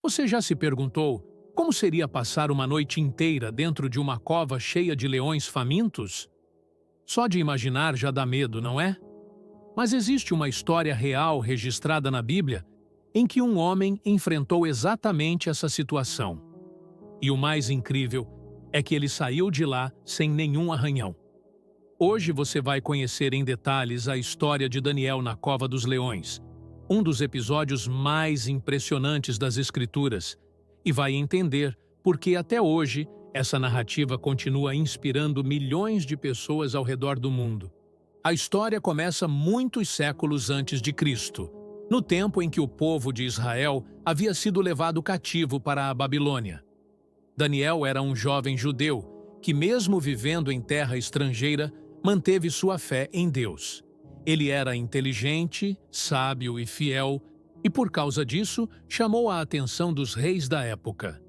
Você já se perguntou como seria passar uma noite inteira dentro de uma cova cheia de leões famintos? Só de imaginar já dá medo, não é? Mas existe uma história real registrada na Bíblia em que um homem enfrentou exatamente essa situação. E o mais incrível é que ele saiu de lá sem nenhum arranhão. Hoje você vai conhecer em detalhes a história de Daniel na Cova dos Leões, um dos episódios mais impressionantes das Escrituras, e vai entender por que até hoje essa narrativa continua inspirando milhões de pessoas ao redor do mundo. A história começa muitos séculos antes de Cristo, no tempo em que o povo de Israel havia sido levado cativo para a Babilônia. Daniel era um jovem judeu que, mesmo vivendo em terra estrangeira, manteve sua fé em Deus. Ele era inteligente, sábio e fiel, e por causa disso chamou a atenção dos reis da época.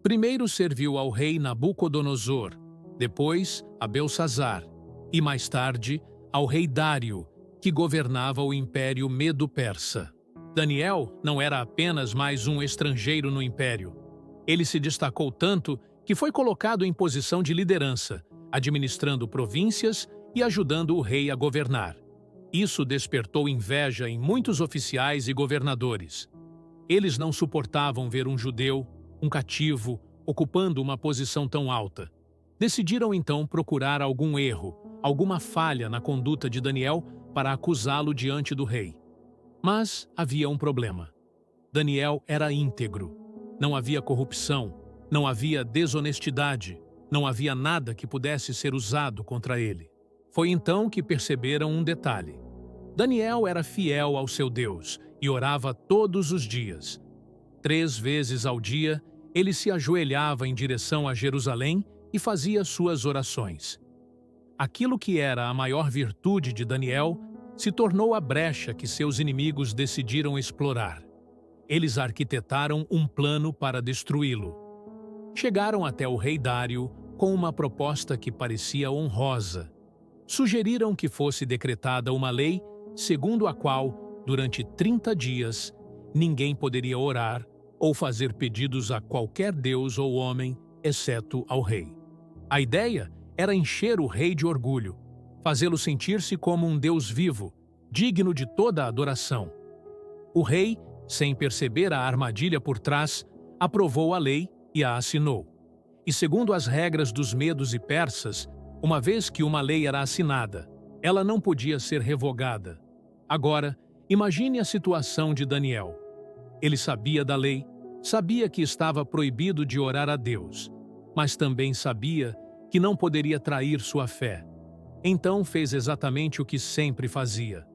Primeiro serviu ao rei Nabucodonosor, depois a Belsazar e mais tarde ao rei Dário, que governava o Império Medo-Persa. Daniel não era apenas mais um estrangeiro no império. Ele se destacou tanto que foi colocado em posição de liderança, administrando províncias e ajudando o rei a governar. Isso despertou inveja em muitos oficiais e governadores. Eles não suportavam ver um judeu, um cativo, ocupando uma posição tão alta. Decidiram então procurar algum erro, alguma falha na conduta de Daniel para acusá-lo diante do rei. Mas havia um problema. Daniel era íntegro. Não havia corrupção, não havia desonestidade, não havia nada que pudesse ser usado contra ele. Foi então que perceberam um detalhe. Daniel era fiel ao seu Deus e orava todos os dias. 3 vezes ao dia, ele se ajoelhava em direção a Jerusalém e fazia suas orações. Aquilo que era a maior virtude de Daniel se tornou a brecha que seus inimigos decidiram explorar. Eles arquitetaram um plano para destruí-lo. Chegaram até o rei Dário com uma proposta que parecia honrosa. Sugeriram que fosse decretada uma lei segundo a qual, durante 30 dias, ninguém poderia orar ou fazer pedidos a qualquer deus ou homem, exceto ao rei. A ideia era encher o rei de orgulho, fazê-lo sentir-se como um deus vivo, digno de toda a adoração. O rei, sem perceber a armadilha por trás, aprovou a lei e a assinou. E segundo as regras dos medos e persas, uma vez que uma lei era assinada, ela não podia ser revogada. Agora, imagine a situação de Daniel. Ele sabia da lei, sabia que estava proibido de orar a Deus, mas também sabia que não poderia trair sua fé. Então fez exatamente o que sempre fazia.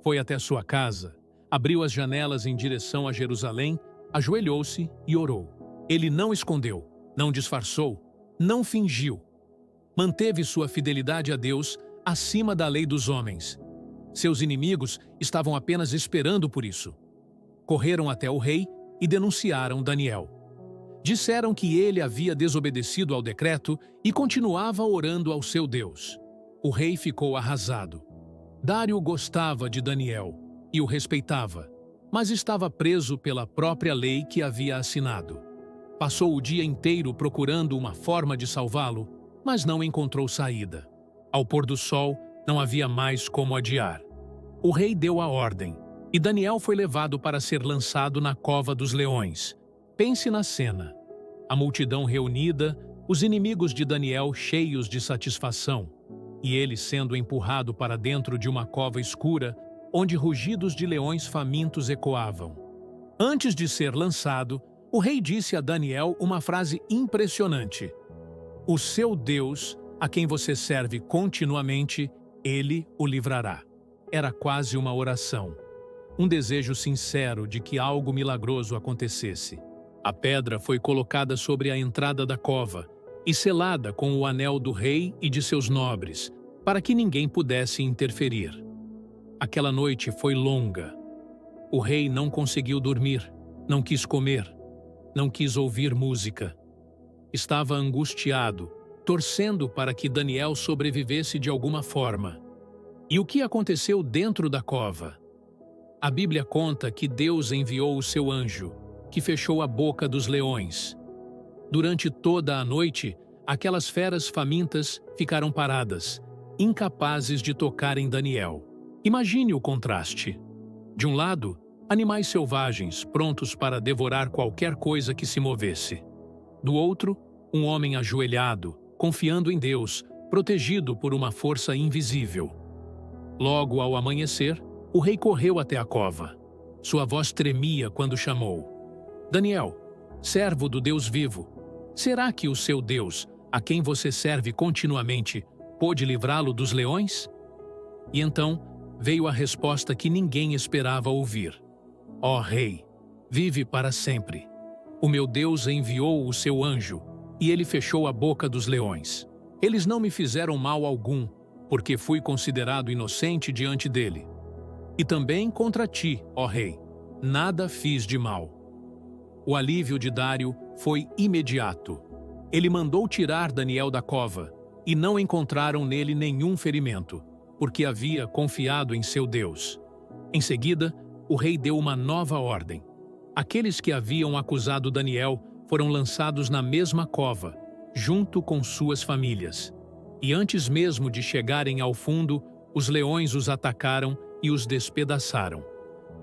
Foi até sua casa, abriu as janelas em direção a Jerusalém, ajoelhou-se e orou. Ele não escondeu, não disfarçou, não fingiu. Manteve sua fidelidade a Deus acima da lei dos homens. Seus inimigos estavam apenas esperando por isso. Correram até o rei e denunciaram Daniel. Disseram que ele havia desobedecido ao decreto e continuava orando ao seu Deus. O rei ficou arrasado. Dário gostava de Daniel e o respeitava, mas estava preso pela própria lei que havia assinado. Passou o dia inteiro procurando uma forma de salvá-lo, mas não encontrou saída. Ao pôr do sol, não havia mais como adiar. O rei deu a ordem, e Daniel foi levado para ser lançado na cova dos leões. Pense na cena. A multidão reunida, os inimigos de Daniel cheios de satisfação, e ele sendo empurrado para dentro de uma cova escura, onde rugidos de leões famintos ecoavam. Antes de ser lançado, o rei disse a Daniel uma frase impressionante. O seu Deus, a quem você serve continuamente, ele o livrará. Era quase uma oração. Um desejo sincero de que algo milagroso acontecesse. A pedra foi colocada sobre a entrada da cova e selada com o anel do rei e de seus nobres, para que ninguém pudesse interferir. Aquela noite foi longa. O rei não conseguiu dormir, não quis comer, não quis ouvir música. Estava angustiado, torcendo para que Daniel sobrevivesse de alguma forma. E o que aconteceu dentro da cova? A Bíblia conta que Deus enviou o seu anjo, que fechou a boca dos leões. Durante toda a noite, aquelas feras famintas ficaram paradas, incapazes de tocar em Daniel. Imagine o contraste. De um lado, animais selvagens prontos para devorar qualquer coisa que se movesse. Do outro, um homem ajoelhado, confiando em Deus, protegido por uma força invisível. Logo ao amanhecer, o rei correu até a cova. Sua voz tremia quando chamou: Daniel, servo do Deus vivo, será que o seu Deus, a quem você serve continuamente, pôde livrá-lo dos leões? E então veio a resposta que ninguém esperava ouvir. Ó rei, vive para sempre. O meu Deus enviou o seu anjo, e ele fechou a boca dos leões. Eles não me fizeram mal algum, porque fui considerado inocente diante dele. E também contra ti, ó rei, nada fiz de mal. O alívio de Dário foi imediato. Ele mandou tirar Daniel da cova, e não encontraram nele nenhum ferimento, porque havia confiado em seu Deus. Em seguida, o rei deu uma nova ordem. Aqueles que haviam acusado Daniel foram lançados na mesma cova, junto com suas famílias. E antes mesmo de chegarem ao fundo, os leões os atacaram e os despedaçaram.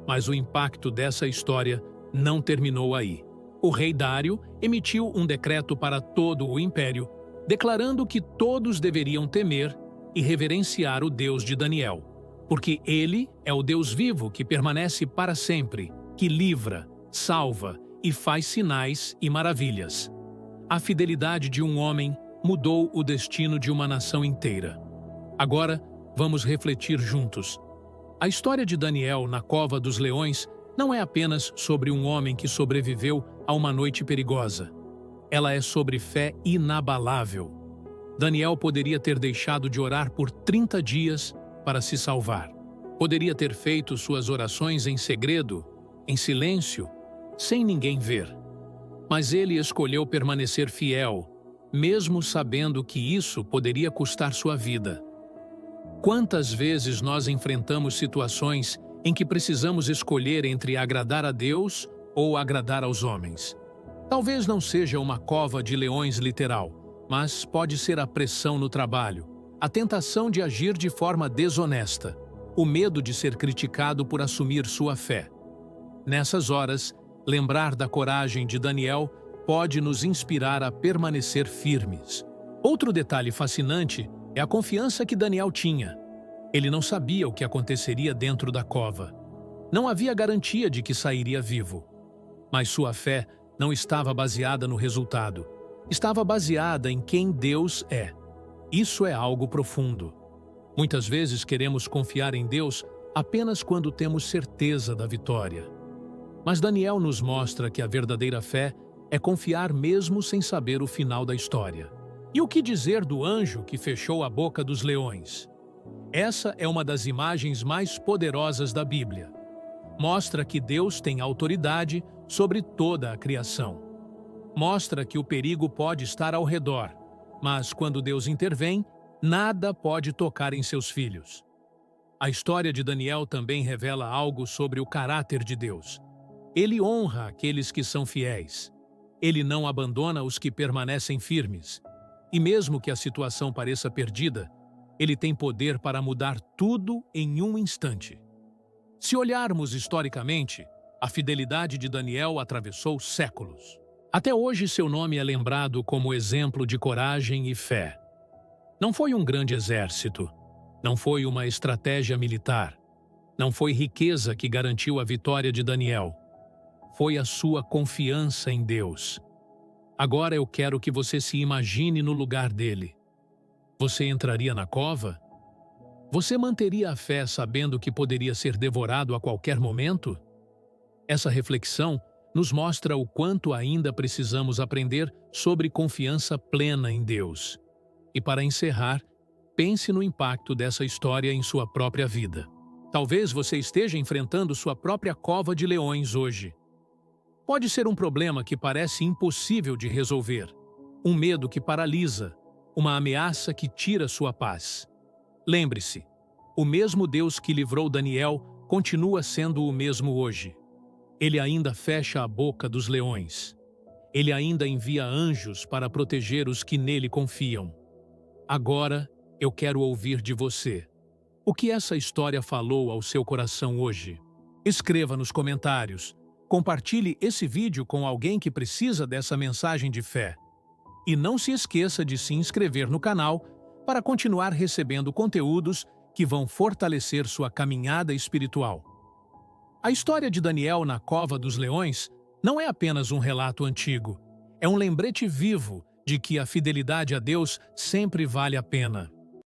Mas o impacto dessa história não terminou aí. O rei Dário emitiu um decreto para todo o império, declarando que todos deveriam temer e reverenciar o Deus de Daniel, porque ele é o Deus vivo que permanece para sempre, que livra, salva e faz sinais e maravilhas. A fidelidade de um homem mudou o destino de uma nação inteira. Agora, vamos refletir juntos. A história de Daniel na cova dos leões não é apenas sobre um homem que sobreviveu a uma noite perigosa. Ela é sobre fé inabalável. Daniel poderia ter deixado de orar por 30 dias para se salvar. Poderia ter feito suas orações em segredo, em silêncio, sem ninguém ver. Mas ele escolheu permanecer fiel, mesmo sabendo que isso poderia custar sua vida. Quantas vezes nós enfrentamos situações em que precisamos escolher entre agradar a Deus ou agradar aos homens? Talvez não seja uma cova de leões literal, mas pode ser a pressão no trabalho, a tentação de agir de forma desonesta, o medo de ser criticado por assumir sua fé. Nessas horas, lembrar da coragem de Daniel pode nos inspirar a permanecer firmes. Outro detalhe fascinante é a confiança que Daniel tinha. Ele não sabia o que aconteceria dentro da cova. Não havia garantia de que sairia vivo. Mas sua fé não estava baseada no resultado. Estava baseada em quem Deus é. Isso é algo profundo. Muitas vezes queremos confiar em Deus apenas quando temos certeza da vitória. Mas Daniel nos mostra que a verdadeira fé é confiar mesmo sem saber o final da história. E o que dizer do anjo que fechou a boca dos leões? Essa é uma das imagens mais poderosas da Bíblia. Mostra que Deus tem autoridade sobre toda a criação. Mostra que o perigo pode estar ao redor, mas quando Deus intervém, nada pode tocar em seus filhos. A história de Daniel também revela algo sobre o caráter de Deus. Ele honra aqueles que são fiéis. Ele não abandona os que permanecem firmes. E mesmo que a situação pareça perdida, ele tem poder para mudar tudo em um instante. Se olharmos historicamente, a fidelidade de Daniel atravessou séculos. Até hoje seu nome é lembrado como exemplo de coragem e fé. Não foi um grande exército, não foi uma estratégia militar, não foi riqueza que garantiu a vitória de Daniel. Foi a sua confiança em Deus. Agora eu quero que você se imagine no lugar dele. Você entraria na cova? Você manteria a fé sabendo que poderia ser devorado a qualquer momento? Essa reflexão nos mostra o quanto ainda precisamos aprender sobre confiança plena em Deus. E para encerrar, pense no impacto dessa história em sua própria vida. Talvez você esteja enfrentando sua própria cova de leões hoje. Pode ser um problema que parece impossível de resolver, um medo que paralisa, uma ameaça que tira sua paz. Lembre-se, o mesmo Deus que livrou Daniel continua sendo o mesmo hoje. Ele ainda fecha a boca dos leões. Ele ainda envia anjos para proteger os que nele confiam. Agora, eu quero ouvir de você. O que essa história falou ao seu coração hoje? Escreva nos comentários. Compartilhe esse vídeo com alguém que precisa dessa mensagem de fé. E não se esqueça de se inscrever no canal para continuar recebendo conteúdos que vão fortalecer sua caminhada espiritual. A história de Daniel na Cova dos Leões não é apenas um relato antigo, é um lembrete vivo de que a fidelidade a Deus sempre vale a pena.